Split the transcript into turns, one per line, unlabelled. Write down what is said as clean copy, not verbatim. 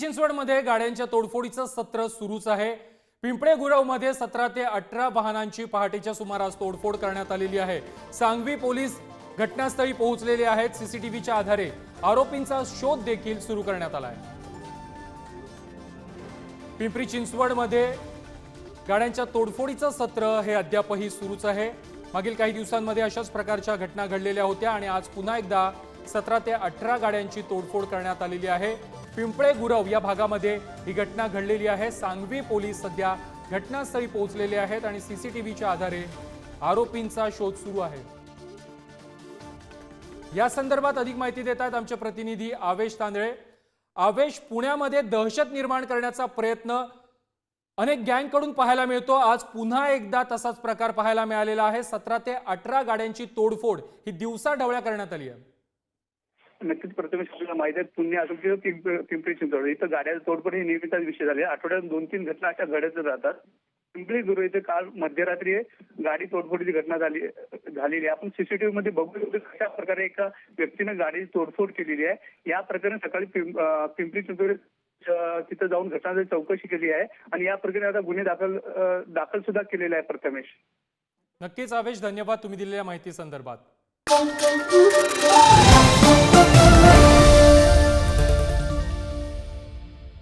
चिंचवडमध्ये गाड्यांच्या तोडफोडीचं सत्र सुरूच आहे। पिंपळे गुरवमध्ये 17 ते 18 वाहनांची पहाटेच्या सुमारास तोडफोड करण्यात आलेली आहे। सांगवी पोलीस घटनास्थळी पोहोचलेले आहेत। सीसीटीव्हीच्या आधारे आरोपींचा शोध देखील सुरू करण्यात आला आहे। पिंपरी चिंचवडमध्ये गाड्यांच्या तोडफोडीचं सत्र हे अद्यापही सुरूच आहे। मागील काही दिवसांमध्ये अशाच प्रकारच्या घटना घडलेल्या होत्या आणि आज पुन्हा एकदा 17 ते 18 गाड्यांची तोडफोड करण्यात आलेली आहे। पिंपळे गुरव या भागामध्ये ही घटना घडलेली आहे। सांगवी पोलीस सध्या घटनास्थळी पोहोचलेले आहेत आणि सीसीटीव्हीच्या आधारे आरोपींचा शोध सुरू आहे। या संदर्भात अधिक माहिती देत आहेत आमचे प्रतिनिधी आवेश तांदळे। आवेश, पुण्यामध्ये दहशत निर्माण करण्याचा प्रयत्न अनेक गँगकडून पाहायला मिळतो। आज पुन्हा एकदा तसाच प्रकार पाहायला मिळालेला आहे। 17 ते 18 गाड्यांची तोडफोड ही दिवसाढवळ्या करण्यात आली आहे।
नक्कीच प्रथमेश, आपल्याला माहिती आहे पिंपरी चिंचवड इथं गाड्याचं तोडफोड हे नेहमीचाच विषय झाले। आठवड्यात 2-3 घटना अशा घडत राहतात। पिंपरी गुरव इथे काल मध्यरात्री गाडी तोडफोडीची घटना झालेली आहे। आपण सीसीटीव्ही मध्ये बघू शकतो कशा प्रकारे एका व्यक्तीने गाडी तोडफोड केलेली आहे। या प्रकरणी सकाळी पिंपरी चिंचवड तिथं जाऊन घटनाची चौकशी केली आहे आणि या प्रकरणी आता गुन्हे दाखल सुद्धा केलेला आहे। प्रथमेश,
नक्कीच आवेश, धन्यवाद तुम्ही दिलेल्या माहिती संदर्भात।